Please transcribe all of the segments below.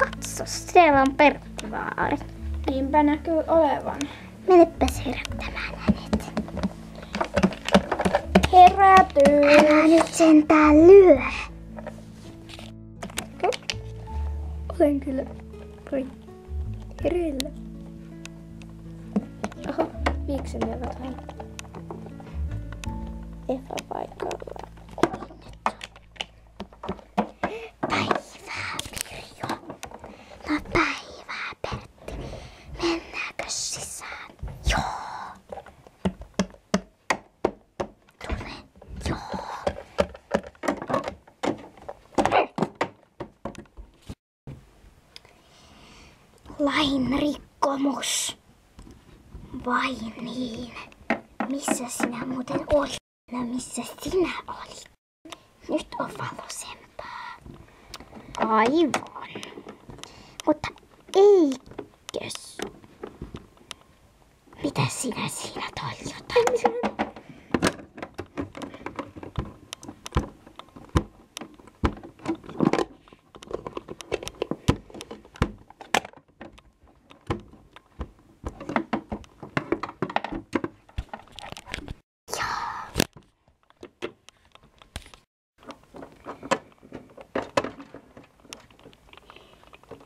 Katso, siellä on Perttivaari. Niinpä näkyy olevan. Menepäs herättämään hänet. Herätyy! Älä nyt sentään lyö. Olen kyllä hereillä. Oho, viikselevät hän. Epäpaikalla. Päivää, Pirjo. No päivää, Pertti. Mennäänkö sisään? Joo. Tule. Joo. Lain rikkomus. Vai niin? Missä sinä muuten olit? No missä sinä olit? Nyt on valosempaa. Aivan. Mutta eikös? Mitä sinä siinä toljotat?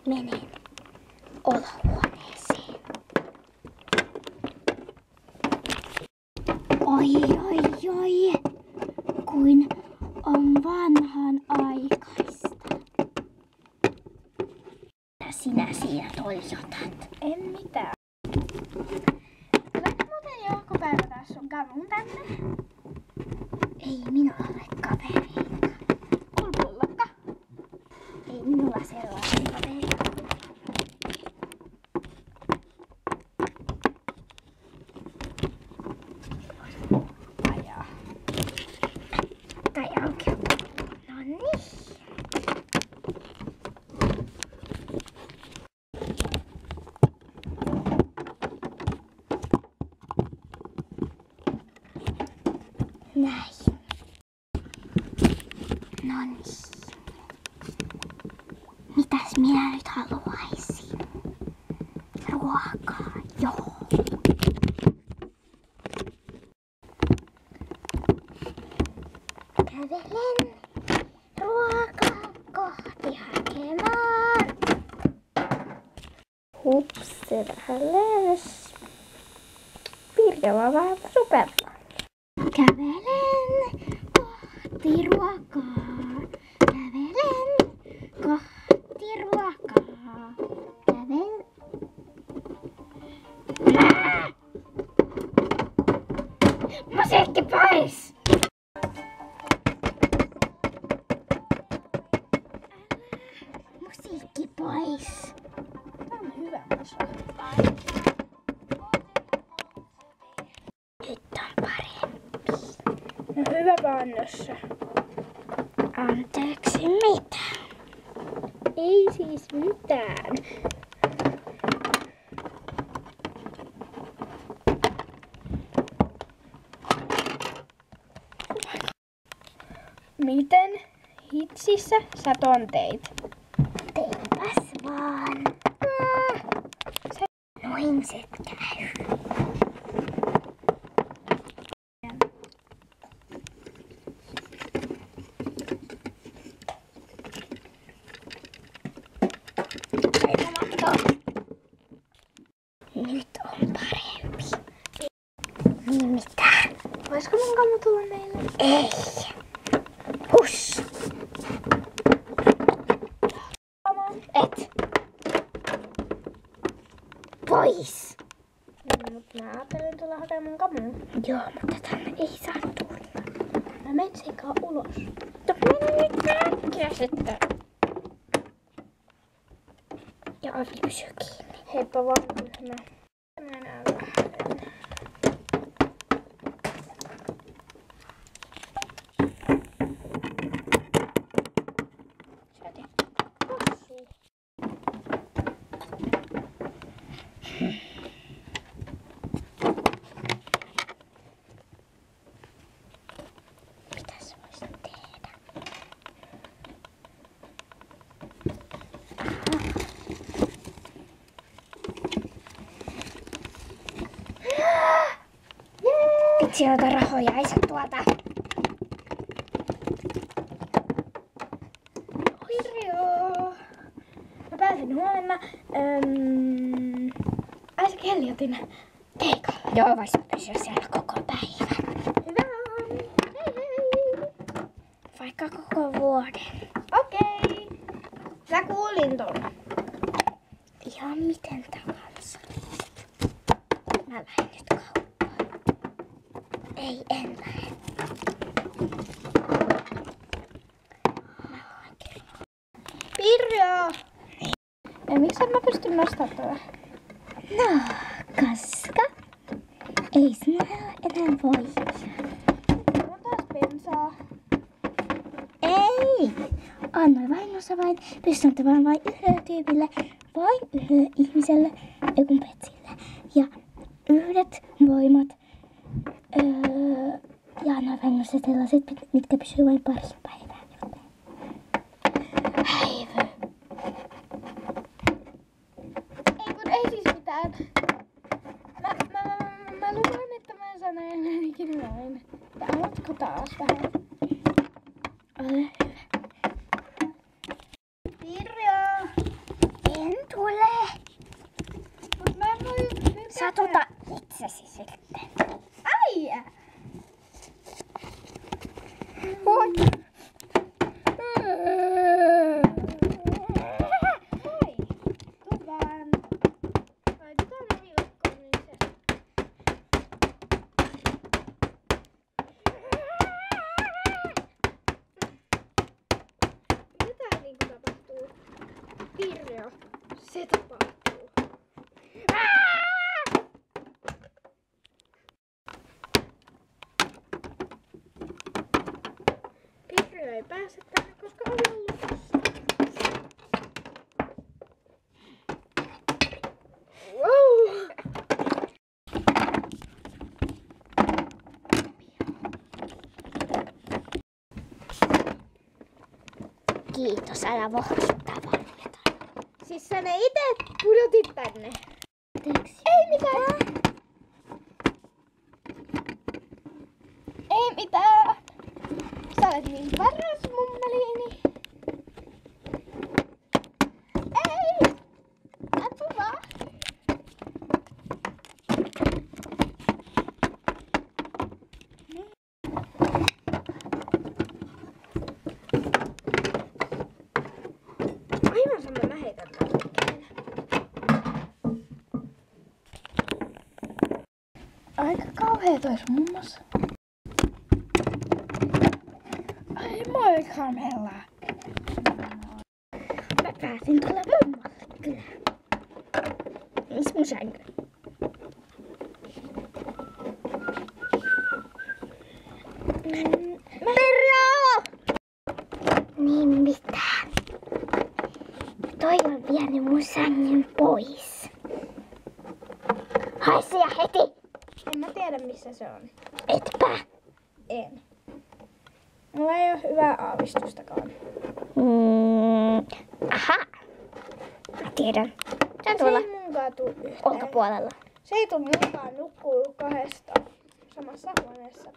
Menen olohuoneeseen. Oi. Kuin on vanhan aikaista. Mitä sinä siinä toljotat? En mitään. Tuletko muuten joku päivä taas sun kavun tänne? Ei minulla ole kavereita. Kulpullakka. Ei minulla sellaisia kavereita. Ajaa. Tai auki. No niin. Näin. No niin. Mitäs minä nyt haluaisin? Ruokaa, joo. Kävelen ruokaa kohti hakemaan. Hups, se vähän lensi. Pirjo on vähän superla. Kävelen kohti ruokaa. Kävelen kohti ruokaa. Kävelen. Musiikki pois! Musiikki pois. Tää on hyvä masu. Nyt on parempi. No hyvä pannossa. Anteeksi mitä? Ei siis mitään. Miten hitsissä sä ton teit? Teipäs vaan. Noin se käy. Nyt on parempi. Niin mitä? Voisiko mun kammo tulla meille? Ei. Hus. Et. Pois. Mut mä ajattelin tulla hakemaan kamuun. Joo, mutta tänne ei saa tulla. Mä menen sekaan ulos. Mene nyt äkkiä sitten. Ja ovi pysyy kiinni. Heippa vaan, mä näen vähän. Sä teet tossuu. Mitäs voisin tehdä? Vitsi, noita rahoja ei saa tuolta. Pirjo! Mä pääsen huomenna Isaac Elliotin keikalle. Joo, vois pysyä siellä koko päivän. Hyvä on! Hei hei! Vaikka koko vuoden. Okei! Mä kuulin ton. Ihan miten tahansa. Mä lähden nyt kauppaan. Ei, en lähde. Mä luen kirjaa. Pirjo! Ja miksi en mä pysty nostamaan tätä? No, koska ei sinä enää voi. Mulla on taas bensaa. Ei! Annoin vahingossa vain pystyttävän vain yhdelle tyypille, vain yhdelle ihmiselle, ei kun Petsille. Ja yhdet voimat. Ja annoin vahingossa sellaiset, mitkä pysyy vain pari päivää. Häivy. Ei kun ei siis mitään. Mä lupaan, että mä en sano enää ikinä näin. Haluatko taas vähän? Ole hyvä. Pirjo! En tule. Mut mä en voi nyt Satuta itsesi sitten. Ai! Moi. Moi! Tuu vaan. Laitetaan ovi lukkoon, niin se... Mitä tää niinku tapahtuu? Pirjo, se tapahtuu. Pirjo ei pääse tänne, koska ovi on lukossa. Wow! Kiitos, älä vohduttaa vaan jotain. Siis sä ne ite pudotit tänne. Anteeksi. Ei mitään. Ei mitään. Sä olet niin paras mummeliini. Ei! Katso vaan. Aivan sama, mä heitän tän liikkeelle. Aika kauhea toi sun mummas. Ai moi Carmella. Mä pääsin tulla mummalle kyllä. Miss mun sänky? Pirjo! Niin mitään. Toi on vienyt mun sängyn pois. Hae se ja heti! En mä tiedä missä se on. Etpä. En. Mulla ei oo hyvää aavistustakaan. Aha. Mä tiedän. Se on Se tuolla ei munkaan tuu yhtään. ulkopuolella. Se ei tuu munkaan nukkuu kahdesta samassa huoneessa.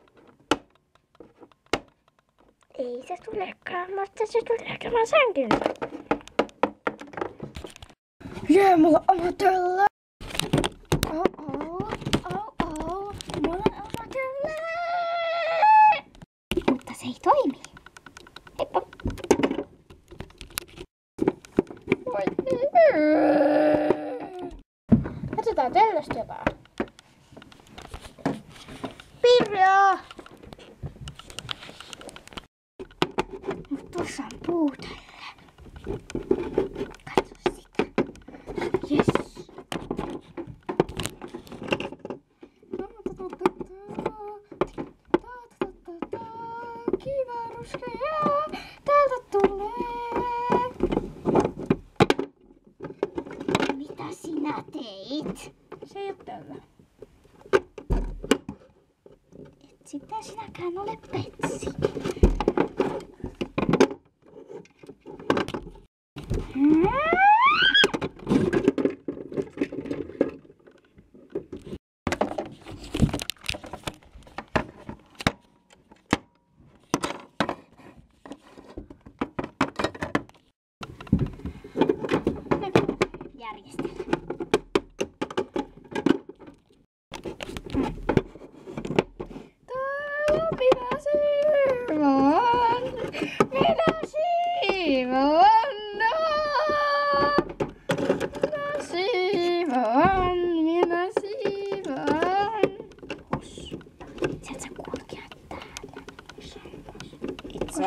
Ei se tulekaan, mutta se tulee tämän sängyn. Jee, mulla on oma töllä. Mulla on oma töllä. Mutta se ei toimi. Heippa. Katsotaan töllöstä jotain. Pirjo! Mut tuossa on puutelle. Katso sitä. Jes. Kiva ruskea, täältä tulee. Mitä sinä teit? Se ei oo tällä. Et sitten sinäkään ole Petsi.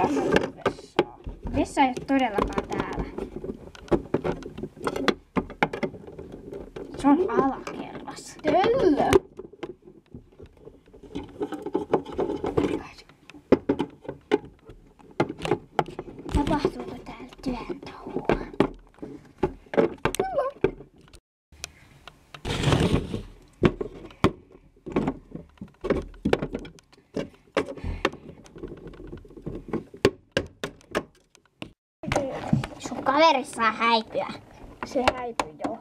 vessaa. Vessa ei ole todellakaan täällä. Se on alakerras. Töllö. Tapahtuuko täällä työntauhua? Sun kaveri saa häipyä. Se häipyi jo.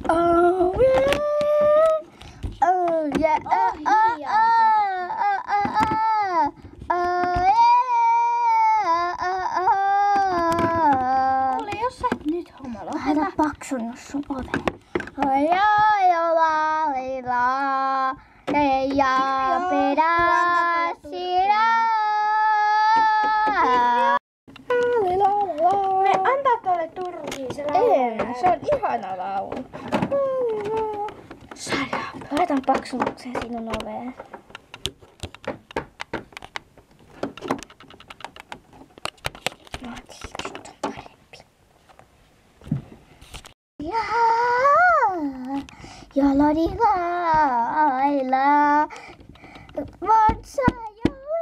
Oh yeah. Oh yeah. Oh yeah. Kuule, jos sä et nyt hommalla. Laita paksunut sun oven. Oi oi la li la. Ja peräsinä. Me antaa tuolle turkiin se laulu. Se on ihana laulu. Laitan paksunuksen sinun oveen. Nyt on parempi. Ja la di la. Vatsa jojen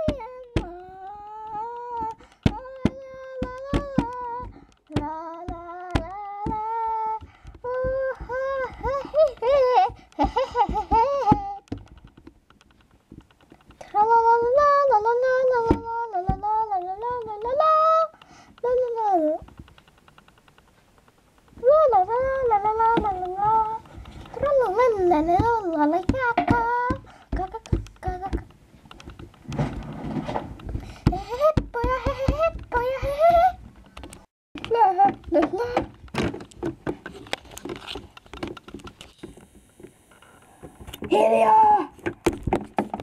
Hiljaa!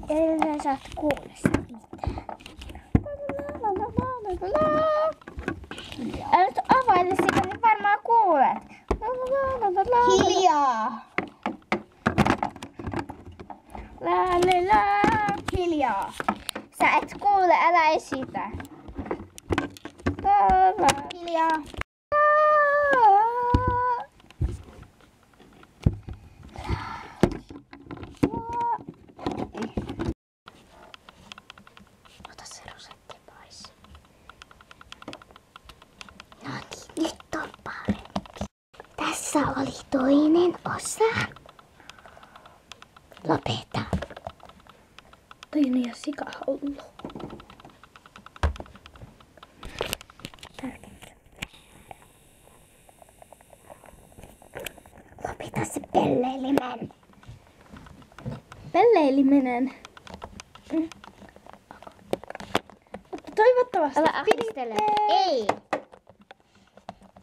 Ei sä et kuule sitä mitään. Älä nyt availe sitä, niin varmaan kuulet. Hiljaa! La. Hiljaa! Sä et kuule, älä esitä. Hiljaa! Ota se rosetti pois. No niin, nyt on parempi. Tässä oli toinen osa. Lopeta. Toi on ihan sikahullu. Lopeta se pelleilemään. Pelleiliminen. Mutta toivottavasti Älä ahdistele. Ei.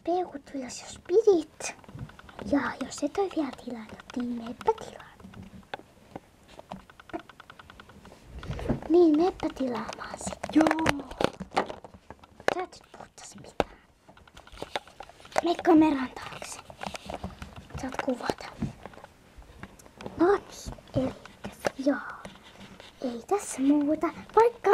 Peukut ylös, jos pidit. Ja jos et ole vielä tilannut, niin meepä tilaan. Niin, meepä tilaamaan sit. Joo. Sä et nyt puhuttais mitään. Mene kameran taakse. Saat kuvata. No niin, eli joo. Ei tässä muuta. Moikka!